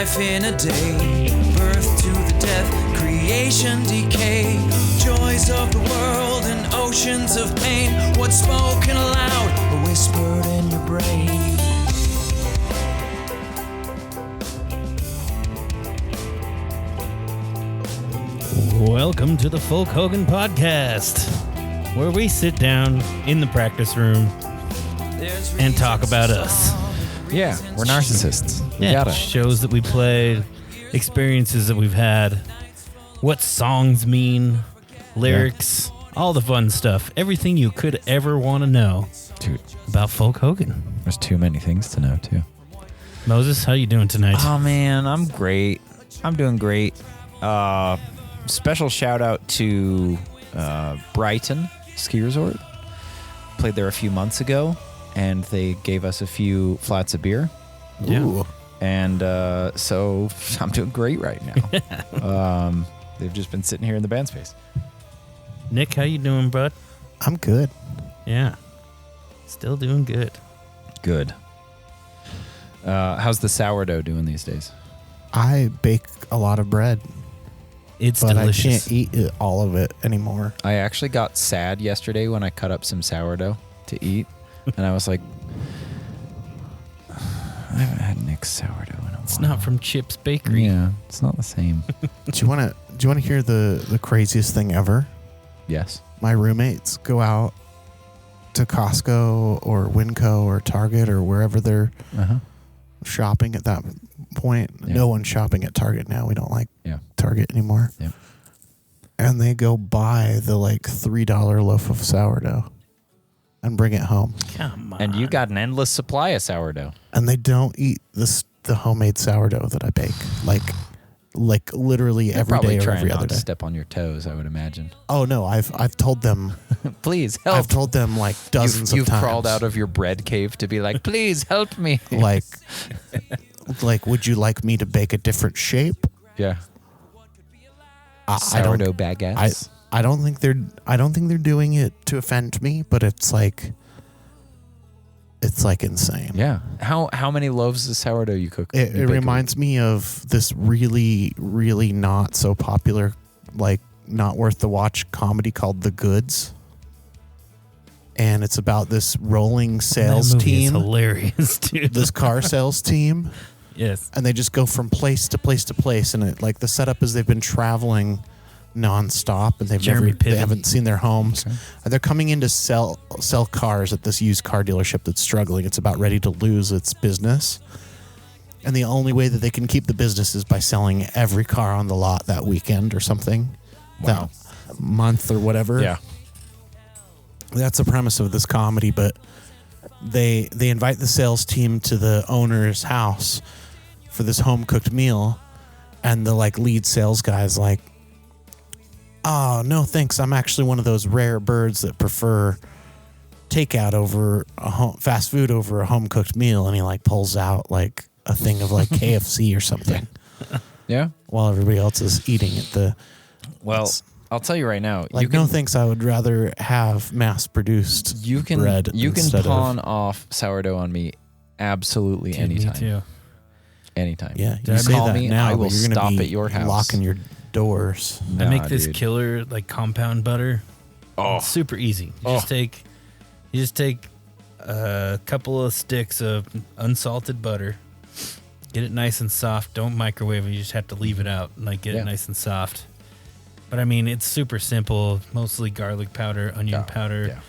life in a day, birth to the death, creation, decay, joys of the world and oceans of pain, what's spoken aloud or whispered in your brain. Welcome to the Folk Hogan Podcast, where we sit down in the practice room and talk about us. Yeah, we're narcissists. Yeah, shows that we played, experiences that we've had, what songs mean, lyrics, all the fun stuff. Everything you could ever want to know about Folk Hogan. There's too many things to know, too. Moses, how you doing tonight? Oh, man, I'm great. I'm doing great. Special shout out to Brighton Ski Resort. Played there a few months ago, and they gave us a few flats of beer. Yeah. Ooh. And so I'm doing great right now. They've just been sitting here in the band space. Nick, how you doing, bud? I'm good. Yeah. Still doing good. Good. How's the sourdough doing these days? I bake a lot of bread, It's but delicious. I can't eat all of it anymore. I actually got sad yesterday when I cut up some sourdough to eat, and I was like, I haven't had Nick's sourdough in a while. It's not from Chip's Bakery. Yeah, it's not the same. Do you want to hear the craziest thing ever? Yes. My roommates go out to Costco or Winco or Target or wherever they're shopping at that point. Yeah. No one's shopping at Target now. We don't like Target anymore. Yeah. And they go buy the like $3 loaf of sourdough and bring it home. Come on. And you got an endless supply of sourdough. And they don't eat the homemade sourdough that I bake. Like literally They're every probably day or trying every not other to day. step on your toes, I would imagine. Oh no, I've told them. Please help. I've told them like dozens You've of times. crawled out of your bread cave to be like, please help me. like, would you like me to bake a different shape? Yeah. I don't. Sourdough baguettes. I don't think they're doing it to offend me, but it's like insane. Yeah. How many loaves of sourdough you cook? It reminds me of this really, really not so popular, like not worth the watch comedy called The Goods. And it's about this rolling sales that movie team. is hilarious, dude. This car sales team. Yes. And they just go from place to place to place. And it like the setup is they've been traveling nonstop and they haven't seen their homes. Okay. And they're coming in to sell cars at this used car dealership that's struggling. It's about ready to lose its business. And the only way that they can keep the business is by selling every car on the lot that weekend or something. Wow. That month or whatever. Yeah. That's the premise of this comedy, but they invite the sales team to the owner's house for this home cooked meal, and the like lead sales guy's like, "Oh, no thanks. I'm actually one of those rare birds that prefer takeout over fast food over a home cooked meal," and he like pulls out like a thing of like KFC or something. Yeah. While everybody else is eating at Well, I'll tell you right now. like, no thanks. I would rather have mass-produced bread. You can instead pawn of, off sourdough on me absolutely Dude, anytime. Me too. Anytime. Yeah, You you say call that me, now, I will but you're gonna stop be at your house. locking your doors. I make this dude. killer like compound butter. Oh. It's super easy. You just take a couple of sticks of unsalted butter, get it nice and soft. Don't microwave it. You just have to leave it out and like get it nice and soft. But I mean, it's super simple. Mostly garlic powder, onion powder,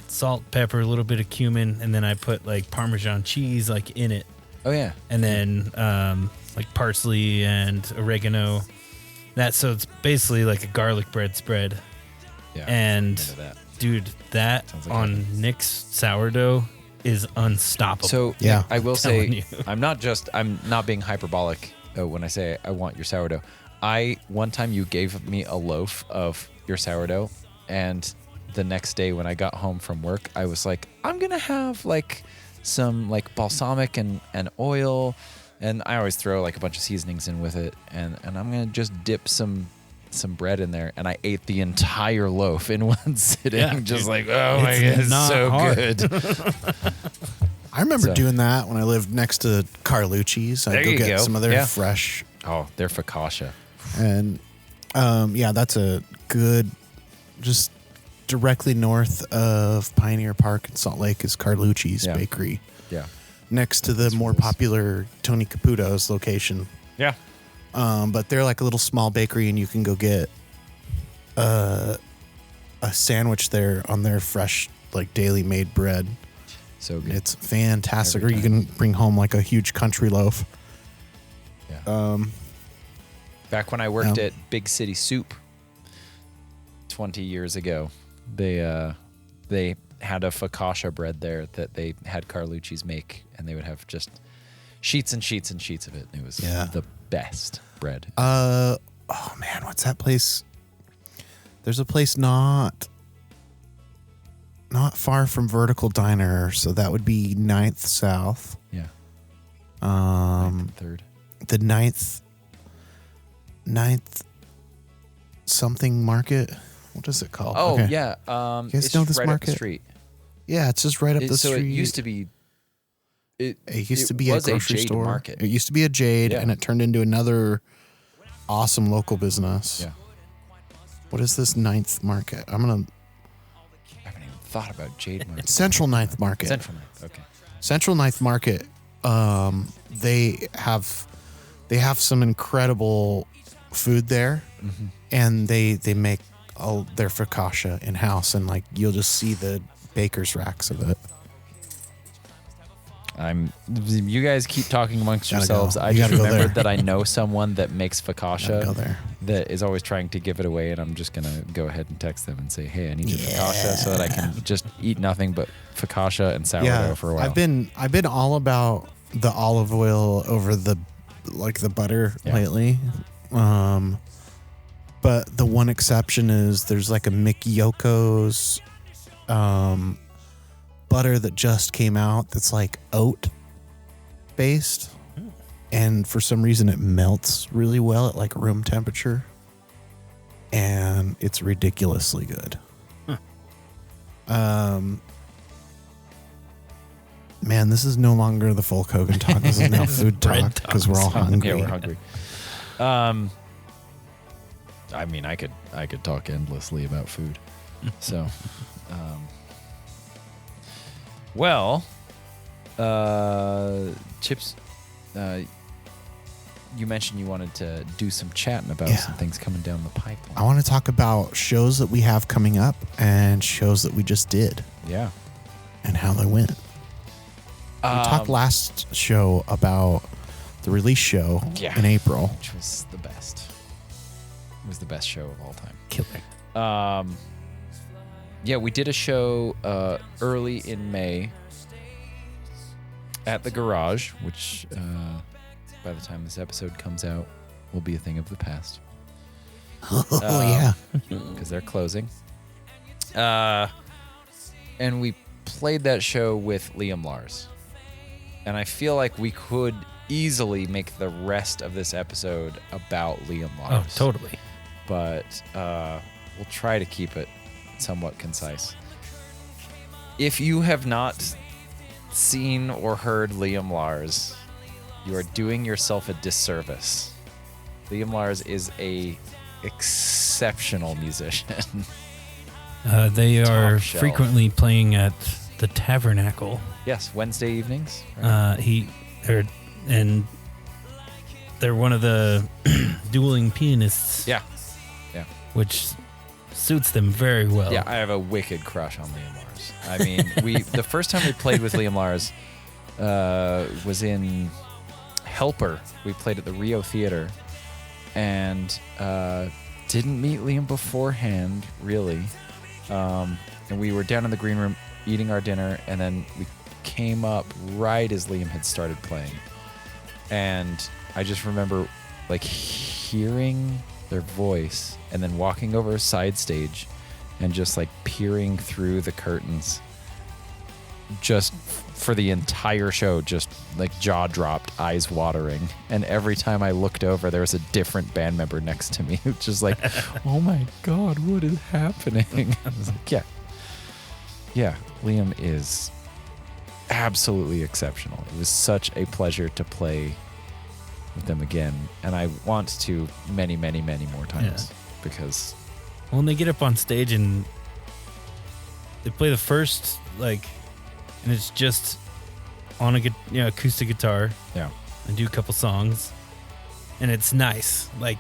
salt, pepper, a little bit of cumin, and then I put like Parmesan cheese like in it. Oh yeah. And then like parsley and oregano. So it's basically like a garlic bread spread. Yeah. And that. dude, that Sounds like on heaven. Nick's sourdough is unstoppable. So Yeah. I will telling say you. I'm not being hyperbolic when I say I want your sourdough. One time you gave me a loaf of your sourdough, and the next day when I got home from work, I was like, I'm gonna have like some like balsamic and oil, and I always throw like a bunch of seasonings in with it, and I'm gonna just dip some bread in there, and I ate the entire loaf in one sitting, Yeah, just dude. like, oh my It's god, it's not so hard. good. I remember So- doing that when I lived next to Carlucci's. I'd There go you get go. some of their Yeah. fresh, Oh, they're focaccia. and yeah, that's a good. Just directly north of Pioneer Park in Salt Lake is Carlucci's Yeah. Bakery, Yeah. next to the more rules. popular Tony Caputo's location. Yeah. But they're like a little small bakery, and you can go get a sandwich there on their fresh, like daily made bread. So good. It's fantastic. Every Or you can bring home like a huge country loaf. Yeah. Back when I worked Yeah. at Big City Soup 20 years ago, they had a focaccia bread there that they had Carlucci's make, and they would have just sheets and sheets and sheets of it. And it was the best bread. Oh man, what's that place? There's a place not far from Vertical Diner, so that would be 9th South. Yeah. Third. The 9th something market. What is it called? Oh, Okay. yeah. You guys It's know this right up market? the street. Yeah, it's just right up the So street. it used to be. It used to be a was grocery Jade store. market. It used to be a Jade, Yeah. and it turned into another awesome local business. Yeah. What is this 9th market? I haven't even thought about Jade Market. Central 9th Market. Central Ninth. Okay. Central 9th Market. They have some incredible food there, and they make all their focaccia in house, and like you'll just see the baker's racks of it. You guys keep talking amongst Gotta yourselves. go. I You just gotta go remembered there. that I know someone that makes Gotta focaccia go there. that is always trying to give it away, and I'm just gonna go ahead and text them and say, "Hey, I need your focaccia so that I can just eat nothing but focaccia and sourdough for a while." I've been all about the olive oil over the butter lately. But the one exception is there's like a Mick Yoko's butter that just came out that's like oat based, and for some reason it melts really well at like room temperature, and it's ridiculously good. Man, this is no longer the Folk Hogan talk. This is now food bread talk because we're all hungry. Yeah, we're hungry. I mean, I could talk endlessly about food. So, Chips, you mentioned you wanted to do some chatting about some things coming down the pipeline. I want to talk about shows that we have coming up and shows that we just did Yeah. and how they went. We talked last show about the release show in April. Which was the best. It was the best show of all time. Killer. Yeah, we did a show early in May at the Garage, which by the time this episode comes out will be a thing of the past. Oh, yeah. Because they're closing. And we played that show with Liam Lars. And I feel like we could easily make the rest of this episode about Liam Oh, Lars. totally. But we'll try to keep it somewhat concise. If you have not seen or heard Liam Lars, you are doing yourself a disservice. Liam Lars is a exceptional musician. They are Top shelf. frequently playing at the Tabernacle. Yes, Wednesday evenings. Right? And they're one of the dueling pianists. Yeah. Which suits them very well. Yeah, I have a wicked crush on Liam Lars. I mean, the first time we played with Liam Lars was in Helper. We played at the Rio Theater, and didn't meet Liam beforehand, really. And we were down in the green room eating our dinner, and then we came up right as Liam had started playing. And I just remember like hearing their voice and then walking over a side stage and just like peering through the curtains just for the entire show, just like jaw dropped, eyes watering. And every time I looked over, there was a different band member next to me, which is like, oh my God, what is happening? I was like, yeah, Liam is absolutely exceptional. It was such a pleasure to play with them again, and I want to many, many, many more times because when they get up on stage and they play the first and it's just on a acoustic guitar, and do a couple songs, and it's nice. They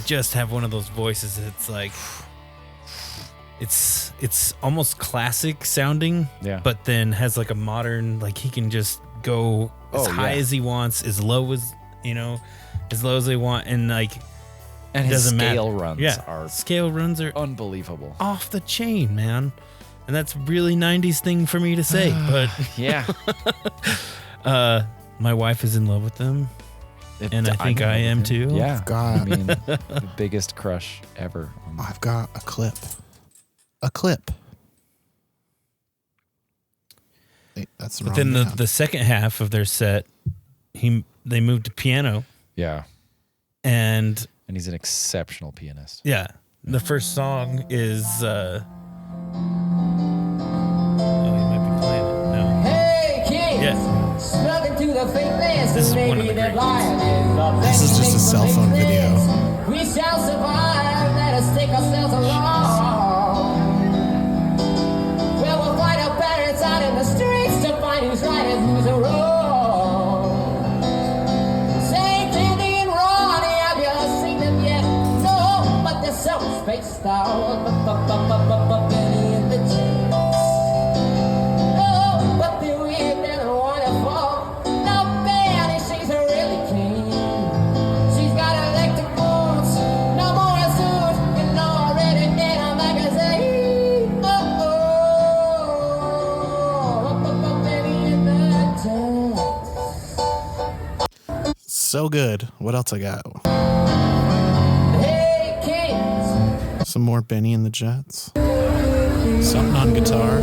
just have one of those voices. It's like it's almost classic sounding, but then has like a modern, he can just go as high as he wants, as low as they want, and and his doesn't scale matter. Scale runs are unbelievable, off the chain, man. And that's really 90s thing for me to say, but my wife is in love with them, and I think I am too. Yeah, God. I mean, the biggest crush ever. I've got a clip. Wait, that's the But wrong then man. the second half of their set, they moved to piano, and he's an exceptional pianist. the first song is. Oh, he might be playing it. No. Hey kids, Yeah. snug into the fakeness. This is one of the Maybe that greats. lion is This is just a cell phone video. We shall survive. Let us take ourselves along. Well, we'll find our parents out in the streets to find who's right and who's wrong. Say Candy and Ronnie, have you seen them yet? No, but they're so spaced out. Benny and the Jets. Oh, but they're weird and wonderful. Now Benny, she's a really king. She's got electric boots, no more suit, and already in a magazine. Benny and the Jets. So good. What else I got? Hey kids. Some more Benny and the Jets. Something on guitar.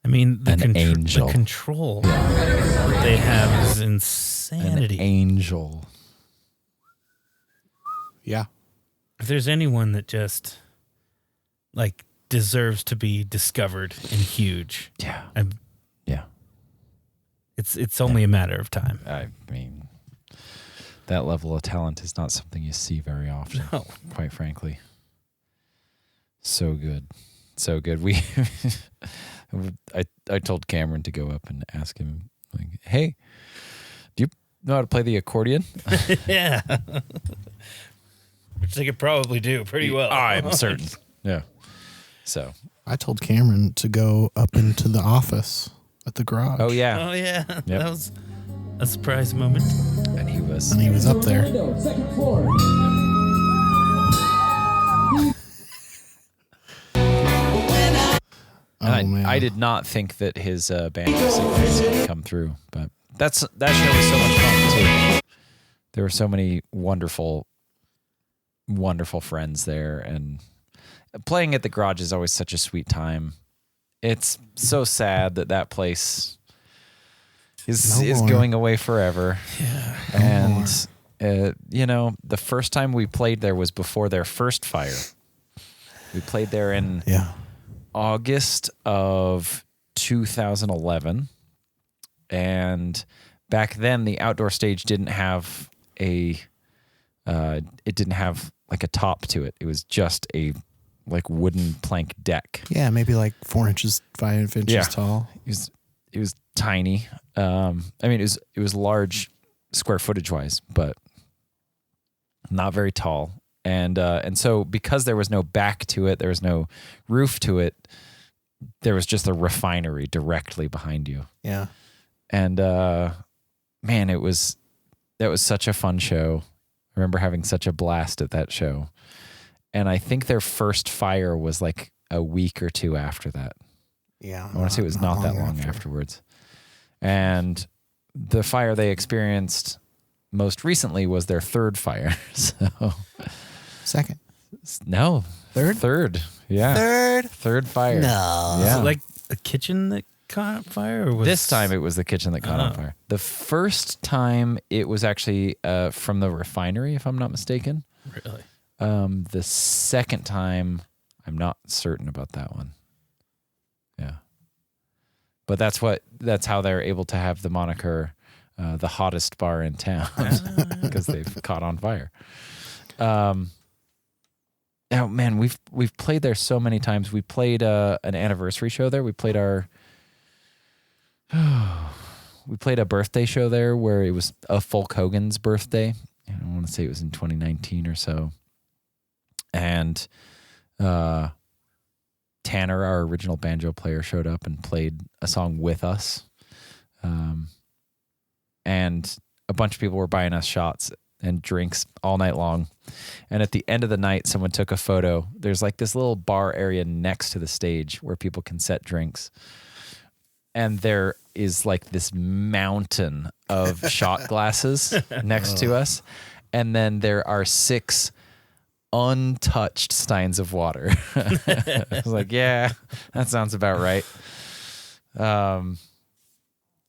I mean, the angel. The control that they have is insanity. An angel. Yeah. If there's anyone that just deserves to be discovered and huge, Yeah. it's only a matter of time. I mean, that level of talent is not something you see very often, No. quite frankly. So good. So good. I told Cameron to go up and ask him, hey, do you know how to play the accordion? Yeah. Which they could probably do pretty well. I'm certain. Yeah. So. I told Cameron to go up into the office at the garage. Oh, yeah. Oh, yeah. That was a surprise moment. And he was. And he was up there. Second floor. And I did not think that his banjo sequence would come through, but that show was so much fun too. There were so many wonderful, wonderful friends there, and playing at the garage is always such a sweet time. It's so sad that place is going away forever. Yeah. And the first time we played there was before their first fire. We played there in August of 2011, and back then the outdoor stage didn't have a top to it. It was just a wooden plank deck. Yeah, maybe 4 inches, 5 inches tall. It was tiny. It was large square footage wise, but not very tall. And so because there was no back to it, there was no roof to it, there was just a refinery directly behind you. Yeah. And man, that was such a fun show. I remember having such a blast at that show. And I think their first fire was a week or two after that. Yeah. I want to say it was not that long afterwards. And the fire they experienced most recently was their third fire. So Second. no, third, yeah, third fire. No. Yeah. Was it like a kitchen that caught on fire? Or was This time it was the kitchen that caught on fire. The first time it was actually from the refinery, if I'm not mistaken. Really? The second time, I'm not certain about that one. Yeah. But that's how they're able to have the moniker the hottest bar in town, because they've caught on fire. Oh man, we've played there so many times. We played an anniversary show there. We played a birthday show there where it was a Hulk Hogan's birthday. I want to say it was in 2019 or so. And Tanner, our original banjo player, showed up and played a song with us. And a bunch of people were buying us shots and drinks all night long. And at the end of the night, someone took a photo. There's like this little bar area next to the stage where people can set drinks. And there is like this mountain of shot glasses next to us. And then there are 6 untouched steins of water. I was like, yeah, that sounds about right.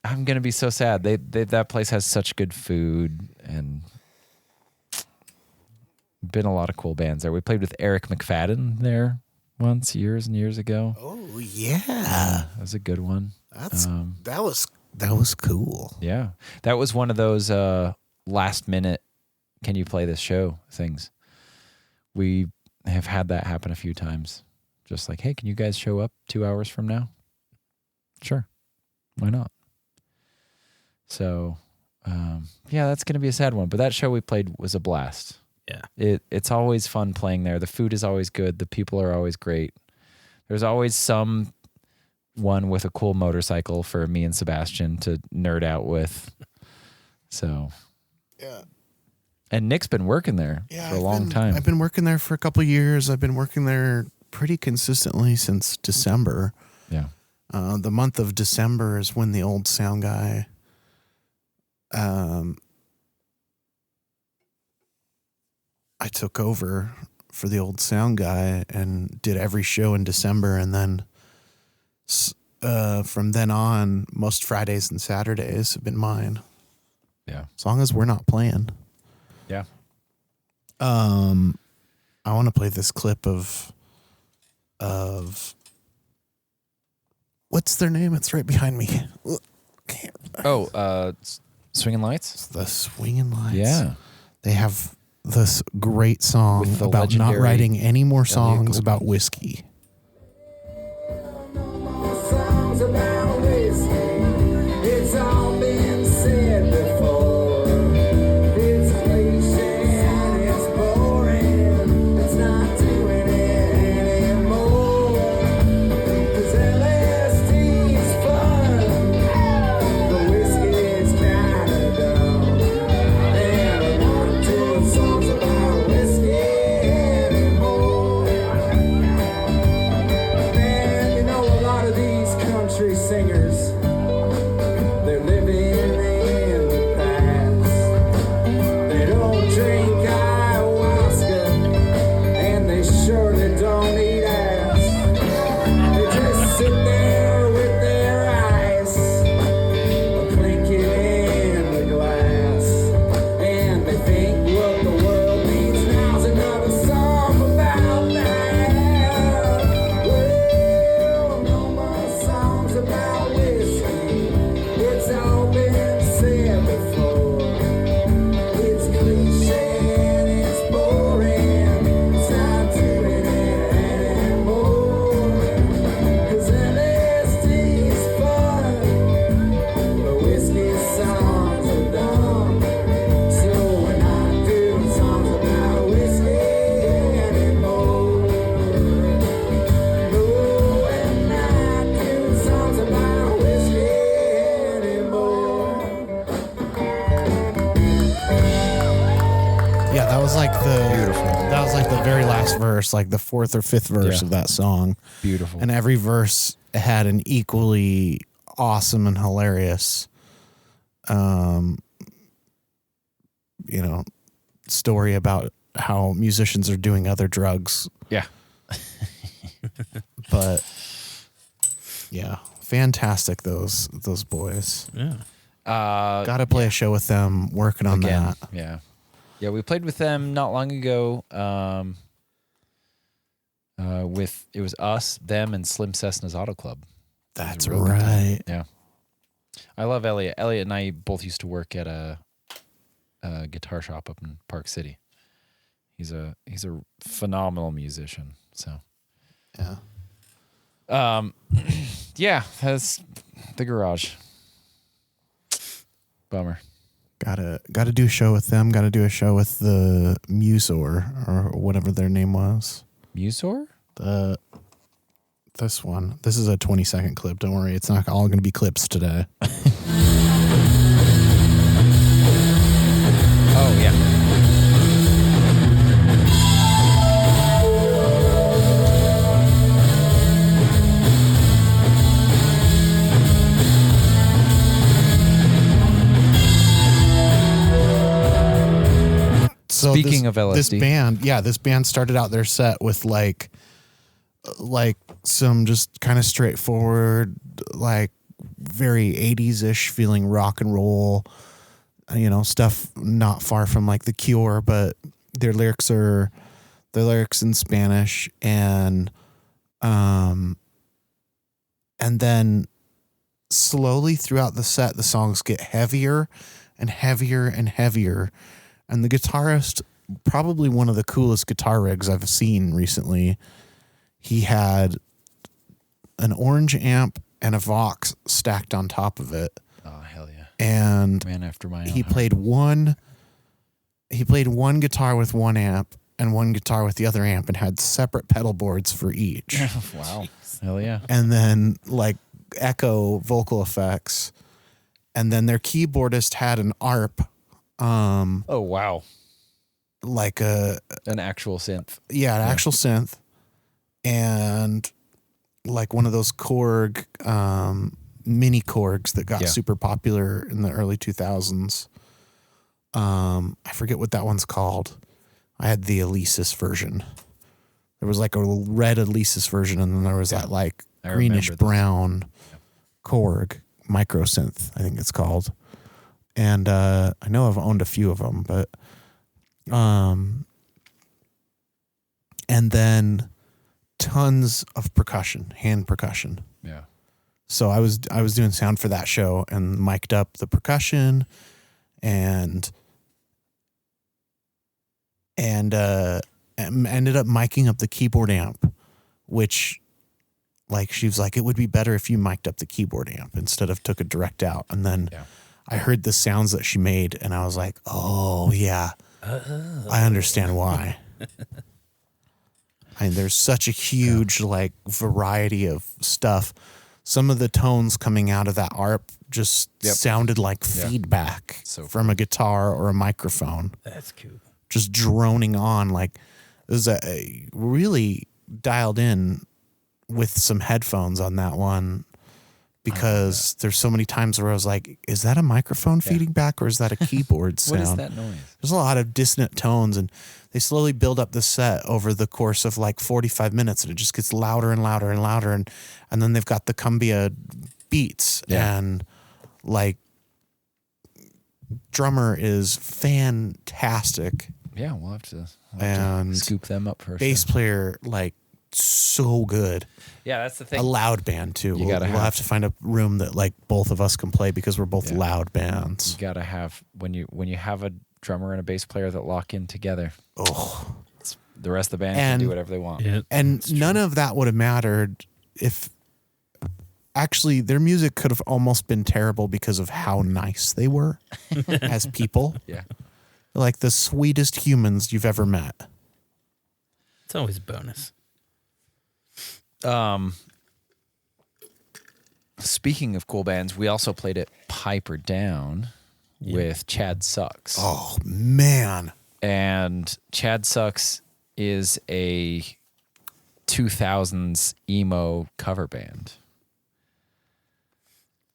I'm going to be so sad. That place has such good food, and been a lot of cool bands there. We played with Eric McFadden there once, years and years ago. Oh yeah, that was a good one. That was cool. Yeah, that was one of those last minute, can you play this show things. We have had that happen a few times. Just like, hey, can you guys show up 2 hours from now? Sure, why not? So, yeah, that's going to be a sad one. But that show we played was a blast. Yeah. It's always fun playing there. The food is always good. The people are always great. There's always some one with a cool motorcycle for me and Sebastian to nerd out with. So, yeah. And Nick's been working there for a long time. I've been working there for a couple of years. I've been working there pretty consistently since December. Yeah. The month of December is when the old sound guy I took over for the old sound guy and did every show in December, and then from then on, most Fridays and Saturdays have been mine. Yeah. As long as we're not playing. Yeah. I want to play this clip of what's their name? It's right behind me. Swinging Lights? It's the Swinging Lights. Yeah. They have this great song With the about not legendary writing any more songs Elliot about whiskey. Songs about whiskey, it's all been said before. It's cliche and it's boring. It's not doing it anymore. 'Cause LSD's fun, the whiskey's kinda dumb. And I'm not doing songs about whiskey anymore. Man, you know, a lot of these country singers, they're living in the past. They don't drink ayahuasca, and they surely don't eat ass. They just sit there with their eyes clinking in the glass, and they think what the world needs now is another song about that. Well, no more songs about whiskey. It's all been said before. It's cliche and it's boring. It's not doing it anymore. 'Cause LSD's fun, but whiskey songs are dumb. So we're not doing songs about whiskey anymore. No, we're not doing songs about whiskey anymore. Yeah, that was like the very last verse, like the 4th or 5th verse Yeah. of that song. Beautiful. And every verse had an equally awesome and hilarious story about how musicians are doing other drugs. Yeah. But yeah, fantastic those boys. Yeah. Got to play a show with them. Working on Again, that. yeah. Yeah, we played with them not long ago. It was us, them, and Slim Cessna's Auto Club. That's real good time. right. Yeah. I love Elliot. Elliot and I both used to work at a guitar shop up in Park City. He's a phenomenal musician. So Yeah. yeah, that's the garage. Bummer. Gotta do a show with them. Gotta do a show with the Musor or whatever their name was. Musor? This one. This is a 20-second clip. Don't worry, it's not all going to be clips today. Oh yeah. So Speaking of LSD. this band started out their set with like some just kind of straightforward, like very 80s-ish feeling rock and roll, stuff not far from like The Cure, but their lyrics in Spanish, and then slowly throughout the set the songs get heavier and heavier and heavier. And the guitarist, probably one of the coolest guitar rigs I've seen recently, he had an orange amp and a Vox stacked on top of it. Oh hell yeah! And Man after my own he heart. played one guitar with one amp and one guitar with the other amp, and had separate pedal boards for each. Wow. Hell yeah. And then like echo vocal effects. And then their keyboardist had an ARP. Oh wow. Like an actual synth. an actual synth, and like one of those Korg, mini Korgs that got super popular in the early 2000s. I forget what that one's called. I had the Alesis version. There was like a red Alesis version, and then there was that like greenish brown Korg micro synth, I think it's called. And I know I've owned a few of them, but and then tons of percussion, hand percussion. Yeah. So I was doing sound for that show and mic'd up the percussion and ended up micing up the keyboard amp, which like she was like, it would be better if you mic'd up the keyboard amp instead of took it direct out. And then I heard the sounds that she made, and I was like, oh, yeah, I understand why. There's such a huge, like, variety of stuff. Some of the tones coming out of that ARP just sounded like feedback from a guitar or a microphone. That's cool. Just droning on. Like, it was a really dialed in with some headphones on that one. Because there's so many times where I was like, is that a microphone feeding back, or is that a keyboard sound? What is that noise? There's a lot of dissonant tones, and they slowly build up the set over the course of like 45 minutes, and it just gets louder and louder and louder. And then they've got the cumbia beats, and like drummer is fantastic. Yeah, we'll have to scoop them up first. Bass player, like, so good. Yeah, that's the thing. A loud band too. We'll have to find a room that like both of us can play, because we're both loud bands. You gotta have when you have a drummer and a bass player that lock in together. Oh, the rest of the band can do whatever they want. Yeah, and none of that would have mattered if actually their music could have almost been terrible because of how nice they were as people. Yeah, like the sweetest humans you've ever met. it's always a bonus. Speaking of cool bands, we also played at Piper Down with Chad Sucks. Oh man. And Chad Sucks is a 2000s emo cover band.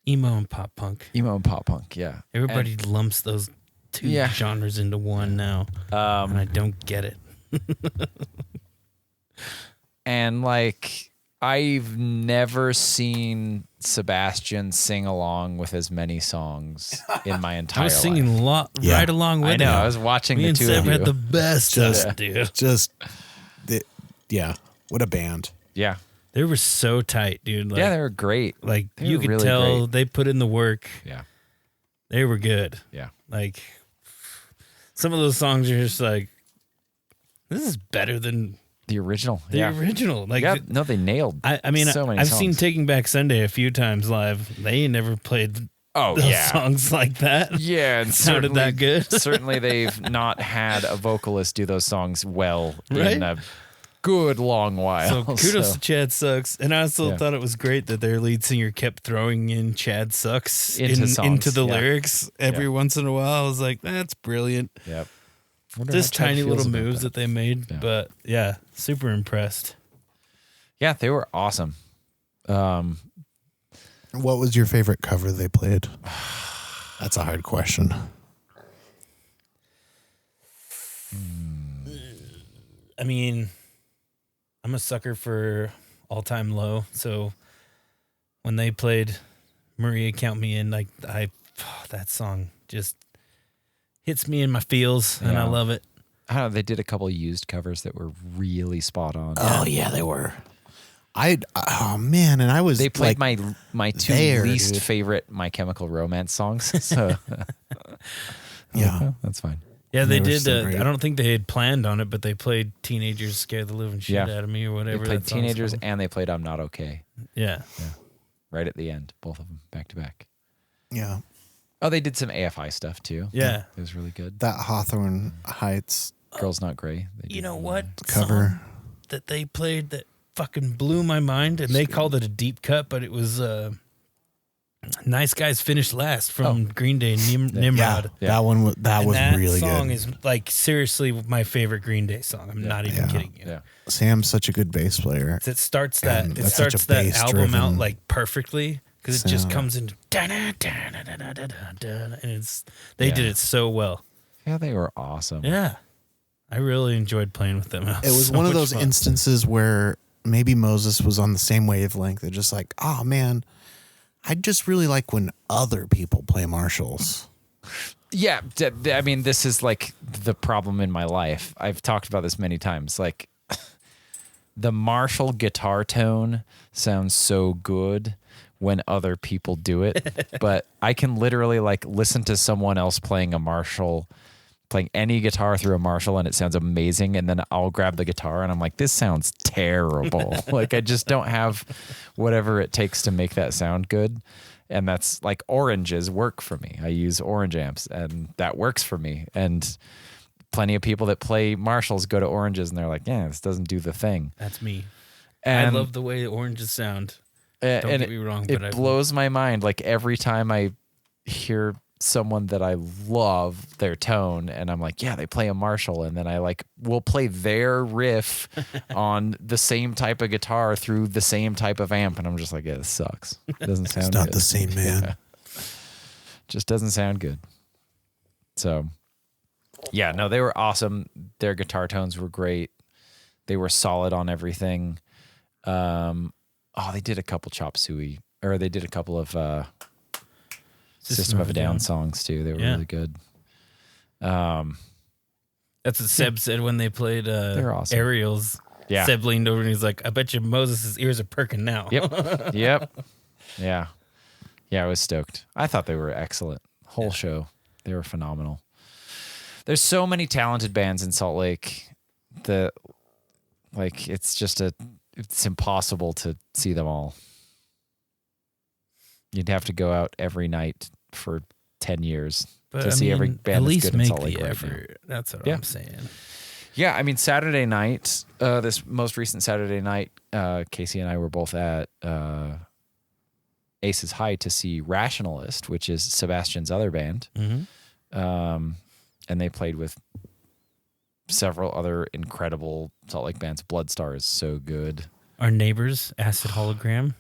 Emo and pop punk. Emo and pop punk, yeah. Everybody lumps those two genres into one now, and I don't get it. And like, I've never seen Sebastian sing along with as many songs in my entire I was life. singing right along with I know. him. I was watching Me the and two Seb of you. had the best dude. Yeah, what a band. Yeah. They were so tight, dude. Like, Yeah, they were great. like They you were could really tell great. they put in the work. Yeah. They were good. Yeah. Like some of those songs are just like, this is better than The original. the original. Like, yeah. No, they nailed. I mean, so many I've songs. seen Taking Back Sunday a few times live. They ain't never played those songs like that. Yeah, and Sounded that good. Certainly, they've not had a vocalist do those songs well Right? in a good long while. So kudos to Chad Sucks. And I also Yeah. thought it was great that their lead singer kept throwing in Chad Sucks Into songs, into the yeah. lyrics every once in a while. I was like, that's brilliant. Yep. Wonder Just how Chad tiny feels little about moves that they made. Yeah. But yeah, super impressed. Yeah, they were awesome. What was your favorite cover they played? That's a hard question. I mean, I'm a sucker for All Time Low. So when they played Maria Count Me In, like that song just hits me in my feels and I Yeah. love it. I don't know, they did a couple of used covers that were really spot on. Oh yeah, they were. Oh man, and I was They played like, my two there, least dude. favorite My Chemical Romance songs. So yeah. that's fine. Yeah, they They were did. so great. I don't think they had planned on it, but they played Teenagers Scare the Living Shit Yeah. Out of Me or They whatever. played that song's Teenagers called. and they played I'm Not Okay Yeah. right at the end, both of them back to back. Yeah, Oh, they did some AFI stuff too. Yeah. It was really good. that Hawthorne Heights Girls Not Gray. You know what? cover. Song that they played that fucking blew my mind, and they called it a deep cut, but it was Nice Guys Finished Last from Green Day, Nimrod. Yeah, that one. That And was that really song good. is like seriously my favorite Green Day song. I'm not even kidding you. Yeah. Sam's such a good bass player. It starts that And it that's such starts a that album out bass-driven like perfectly because it just sound. comes into and it's they did it so well. Yeah, they were awesome. Yeah, I really enjoyed playing with them. It was so one of much those fun. instances where maybe Moses was on the same wavelength. They're just like, oh man, I just really like when other people play Marshalls. Yeah, I mean, this is like the problem in my life. I've talked about this many times. Like, the Marshall guitar tone sounds so good when other people do it, but I can literally like listen to someone else playing a Marshall, playing any guitar through a Marshall, and it sounds amazing. And then I'll grab the guitar and I'm like, this sounds terrible. Like, I just don't have whatever it takes to make that sound good. And that's like oranges work for me. I use orange amps and that works for me. And plenty of people that play Marshalls go to oranges and they're like, yeah, this doesn't do the thing. That's me. And I love the way the oranges sound. and Don't get me wrong, it but blows my mind. Like every time I hear someone that I love their tone and I'm like, yeah, they play a Marshall, and then I like will play their riff on the same type of guitar through the same type of amp, and I'm just like, yeah, this sucks. It doesn't sound It's not good. the same man. Yeah. Just doesn't sound good. So yeah, no, they were awesome. Their guitar tones were great. They were solid on everything. They did a couple Chop Suey, or they did a couple of System of a Down songs too. They were really good. That's what Seb said when they played They're awesome. Aerials. Yeah. Seb leaned over and he's like, I bet you Moses' ears are perking now. Yep. Yep. Yeah. Yeah, I was stoked. I thought they were excellent. Whole show. They were phenomenal. There's so many talented bands in Salt Lake that like it's impossible to see them all. You'd have to go out every night for 10 years But to see every band at that's least good in make Salt Lake the right now. effort. That's what Yeah. I'm saying. Yeah, I mean, Saturday night, this most recent Saturday night, Casey and I were both at Aces High to see Rationalist, which is Sebastian's other band. Mm-hmm. And they played with several other incredible Salt Lake bands. Bloodstar is so good. Our neighbors, Acid Hologram.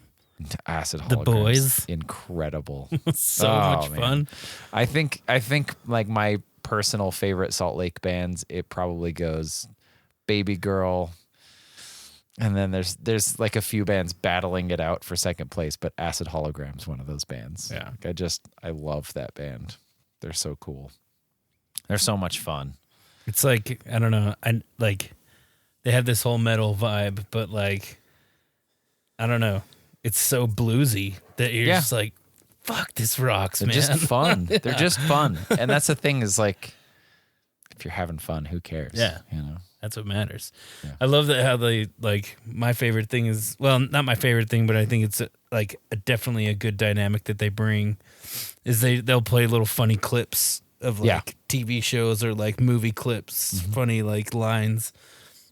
Acid The Hologram's Boys. incredible. So Oh, much man. fun. I think like my personal favorite Salt Lake bands, it probably goes Baby Girl. And then there's like a few bands battling it out for second place, but Acid Hologram's one of those bands. Yeah. Like I love that band. They're so cool. They're so much fun. It's like, I don't know, they have this whole metal vibe, but like, I don't know, it's so bluesy that you're just like, fuck, this rocks, They're man. just fun. They're just fun. And that's the thing is like, if you're having fun, who cares? Yeah. You know? That's what matters. Yeah. I love that how they like my favorite thing is, well, not my favorite thing, but I think it's definitely a good dynamic that they bring is they'll play little funny clips of like TV shows or like movie clips, funny like lines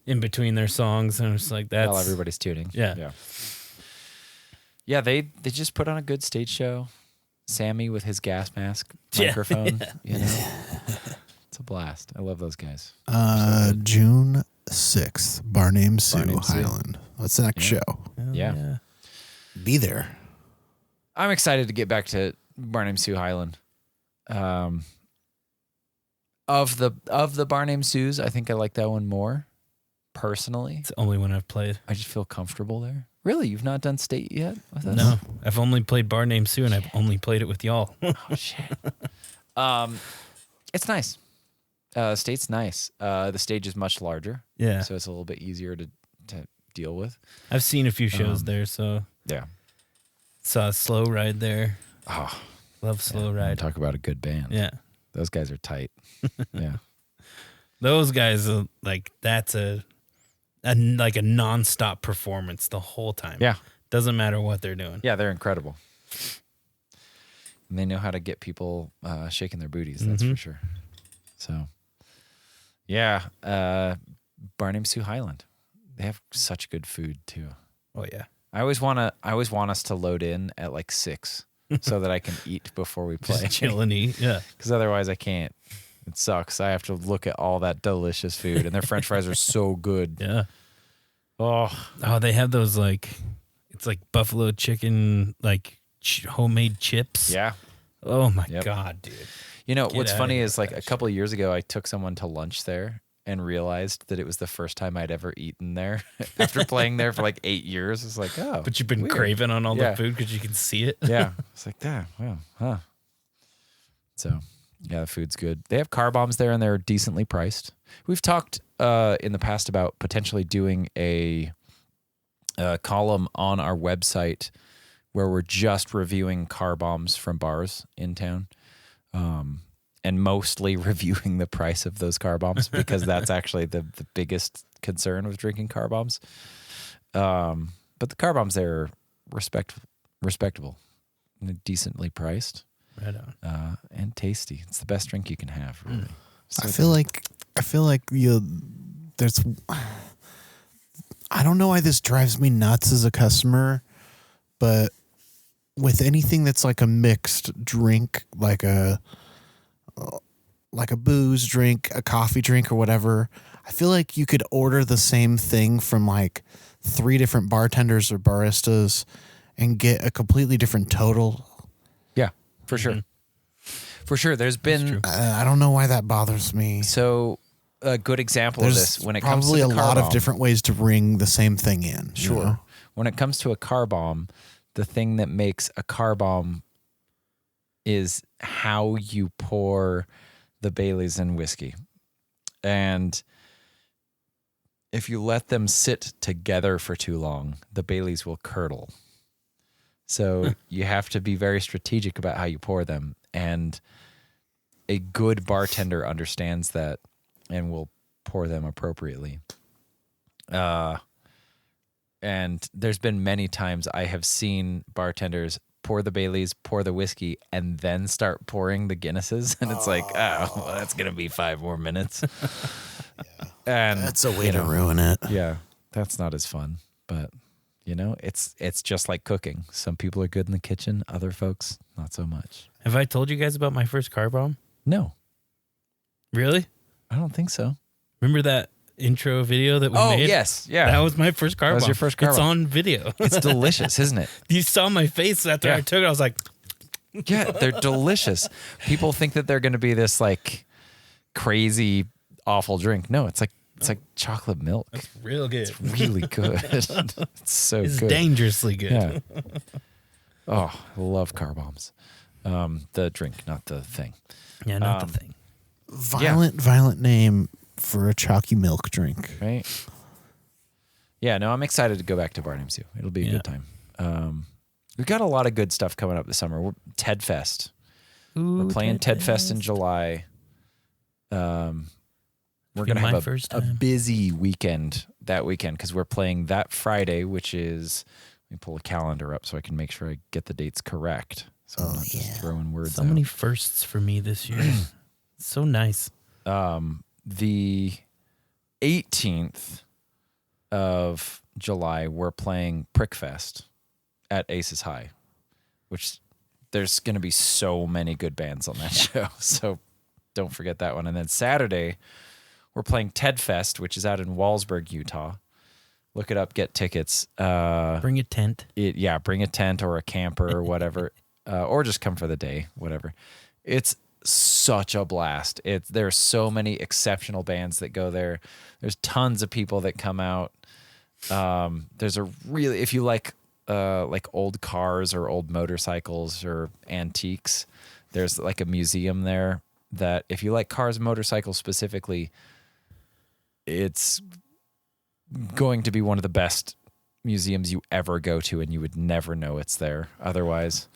in between their songs. And it's like that's While everybody's tuning. Yeah. Yeah. Yeah, they just put on a good stage show. Sammy with his gas mask microphone. You know? It's a blast. I love those guys. June 6th, Bar Named Sue, Bar Named Sue. Highland. What's the next show? Yeah. Be there. I'm excited to get back to Bar Named Sue Highland. Of the Bar Named Sue's, I think I like that one more. Personally, It's the only one I've played. I just feel comfortable there. Really, you've not done State yet with us? No, I've only played Bar Named Sue, and I've only played it with y'all. Oh shit. It's nice. State's nice. The stage is much larger. Yeah. So it's a little bit easier to deal with. I've seen a few shows there, so Yeah. saw Slow Ride there. Oh, Love Slow Ride. talk about a good band. Yeah. Those guys are tight. Yeah. Those guys are like that's a nonstop performance the whole time. Yeah. Doesn't matter what they're doing. Yeah, they're incredible. And they know how to get people shaking their booties, that's for sure. So, yeah. Bar Named Sue Highland. They have such good food too. Oh yeah. I always want us to load in at like 6 so that I can eat before we play. Just chill and eat. Yeah. Because otherwise I can't. It sucks. I have to look at all that delicious food, and their French fries are so good. Yeah. Oh, They have those it's like buffalo chicken, like homemade chips. yeah. Oh my Yep. God, dude. You know, Get what's outta funny here is with like that a couple of years ago, I took someone to lunch there and realized that it was the first time I'd ever eaten there after playing there for like 8 years. It's like, oh, But you've been weird. craving on all Yeah. the food because you can see it. Yeah. It's like, yeah, wow, huh. So, yeah, the food's good. They have car bombs there, and they're decently priced. We've talked in the past about potentially doing a column on our website where we're just reviewing car bombs from bars in town, and mostly reviewing the price of those car bombs because that's actually the biggest concern with drinking car bombs. But the car bombs there are respectable, and decently priced. Right on. And tasty. It's the best drink you can have, really. So I feel like there's I don't know why this drives me nuts as a customer, but with anything that's like a mixed drink, like a booze drink, a coffee drink or whatever, I feel like you could order the same thing from like 3 different bartenders or baristas and get a completely different total. yeah, for sure. For sure. There's been I don't know why that bothers me. so a good example of There's this when it comes to probably the a car lot bomb. of different ways to bring the same thing in. you Sure. know? When it comes to a car bomb, the thing that makes a car bomb is how you pour the Baileys and whiskey. And if you let them sit together for too long, the Baileys will curdle. So you have to be very strategic about how you pour them. And a good bartender understands that and will pour them appropriately. And there's been many times I have seen bartenders pour the Baileys, pour the whiskey, and then start pouring the Guinnesses. And it's like, oh, well, that's going to be 5 more minutes. And That's a way to ruin it. yeah, that's not as fun. But, you know, it's just like cooking. Some people are good in the kitchen. Other folks, not so much. Have I told you guys about my first car bomb? No, Really? I don't think so. Remember that intro video that we Oh, made? yes. Yeah. That was my first car That was bomb. your first car It's bomb. on video. It's delicious, isn't it? You saw my face after Yeah. I took it. I was like, Yeah, they're delicious. People think that they're going to be this like crazy, awful drink. No, it's like chocolate milk. That's real good. It's really good. It's so It's good. dangerously good. Yeah. Oh, I love car bombs. The drink, not the thing. Yeah, not the thing. Violent name for a chalky milk drink. Right? Yeah, no, I'm excited to go back to Barnum Zoo. It'll be a good time. We've got a lot of good stuff coming up this summer. Ted Fest. We're playing Ted Fest in July. We're going to have a busy weekend that weekend because we're playing that Friday, which is, let me pull a calendar up so I can make sure I get the dates correct. So I'm not just throwing words So out. many firsts for me this year. So nice. The 18th of July, we're playing Prickfest at Aces High, which there's going to be so many good bands on that show. So don't forget that one. And then Saturday, we're playing Ted Fest, which is out in Walsburg, Utah. Look it up, get tickets. Bring a tent. Bring a tent or a camper or whatever, or just come for the day, whatever. It's such a blast. There's so many exceptional bands that go there. There's tons of people that come out. There's if you like old cars or old motorcycles or antiques, there's like a museum there that if you like cars and motorcycles specifically, it's going to be one of the best museums you ever go to, and you would never know it's there otherwise.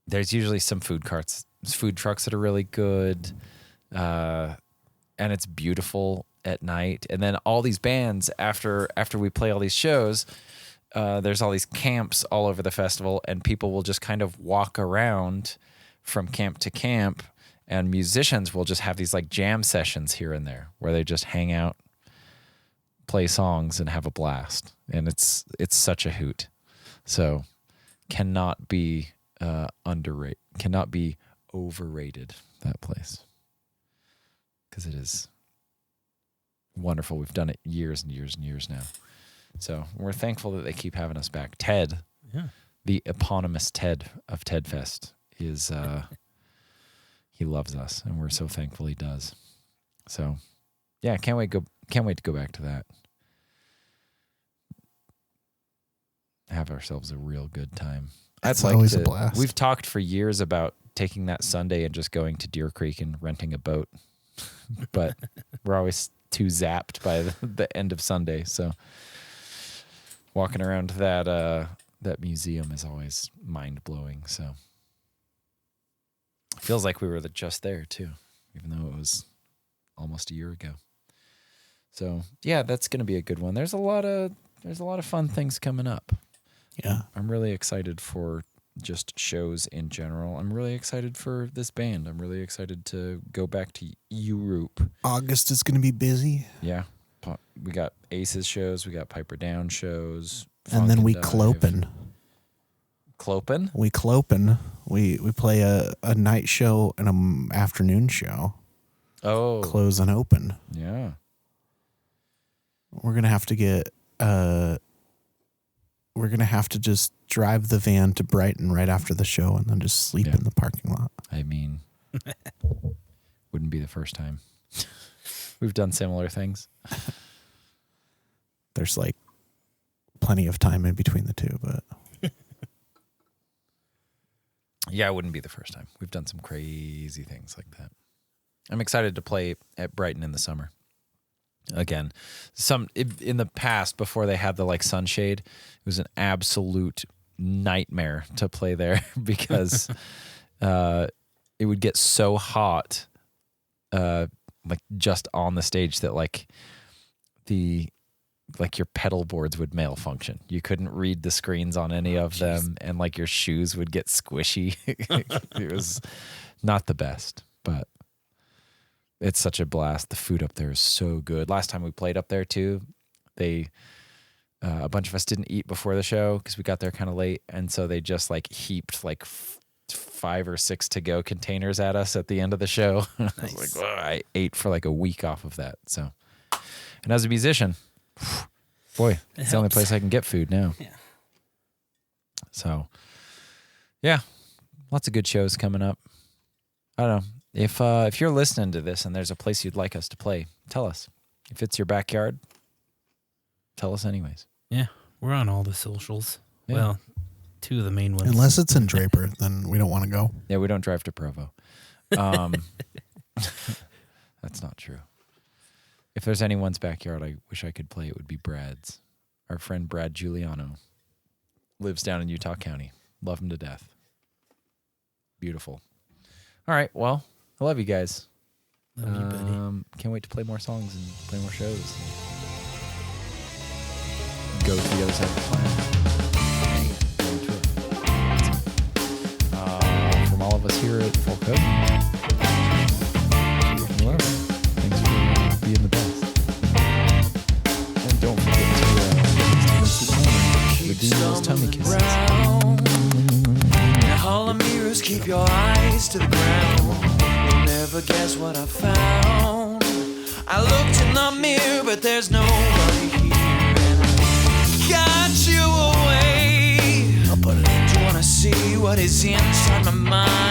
There's usually some food trucks that are really good, and it's beautiful at night. And then all these bands, after we play all these shows, there's all these camps all over the festival, and people will just kind of walk around from camp to camp, and musicians will just have these like jam sessions here and there where they just hang out, play songs, and have a blast. And it's such a hoot. So cannot be underrated, cannot be overrated, that place, because it is wonderful. We've done it years and years and years now. So we're thankful that they keep having us back. Ted, the eponymous Ted of Ted Fest, is he loves us, and we're so thankful he does. So yeah, can't wait to go back to that. Have ourselves a real good time. That's always a blast. We've talked for years about taking that Sunday and just going to Deer Creek and renting a boat, but we're always too zapped by the end of Sunday. So walking around that museum is always mind blowing. So feels like we were just there too, even though it was almost a year ago. So yeah, that's going to be a good one. There's a lot of fun things coming up. Yeah. I'm really excited for just shows in general. I'm really excited for this band. I'm really excited to go back to Europe. August is going to be busy. Yeah. We got Aces shows. We got Piper Down shows. And then we Dive. clopen. Clopen? We clopen. We play a night show and an afternoon show. Oh. Close and open. Yeah. We're going to have to get... we're going to have to just drive the van to Brighton right after the show and then just sleep in the parking lot. I mean, wouldn't be the first time. We've done similar things. There's like plenty of time in between the two, but... Yeah, it wouldn't be the first time. We've done some crazy things like that. I'm excited to play at Brighton in the summer. Again, in the past, before they had the like sunshade, it was an absolute nightmare to play there because it would get so hot, like just on the stage that like your pedal boards would malfunction. You couldn't read the screens on any of them, and like your shoes would get squishy. It was not the best, but it's such a blast. The food up there is so good. Last time we played up there too, a bunch of us didn't eat before the show because we got there kind of late, and so they just like heaped like 5 or 6 to-go containers at us at the end of the show. Nice. I was like, I ate for like a week off of that. So, and as a musician, boy, it's the only place I can get food now. Yeah. So, yeah, lots of good shows coming up. I don't know. If you're listening to this and there's a place you'd like us to play, tell us. If it's your backyard, tell us anyways. Yeah, we're on all the socials. Yeah. Well, 2 of the main ones. Unless it's in Draper, then we don't want to go. Yeah, we don't drive to Provo. That's not true. If there's anyone's backyard I wish I could play, it would be Brad's. Our friend Brad Giuliano lives down in Utah County. Love him to death. Beautiful. All right, well, I love you guys. Love you, buddy. Can't wait to play more songs and play more shows. Go to the other side of the planet. From all of us here at Full Code, thanks for being the best. And don't forget to redeem those tummy kisses. Now all the mirrors, keep your eyes to the ground. You'll never guess what I found. I looked in the mirror, but there's nobody here. And I got you away. Do you wanna see what is inside my mind?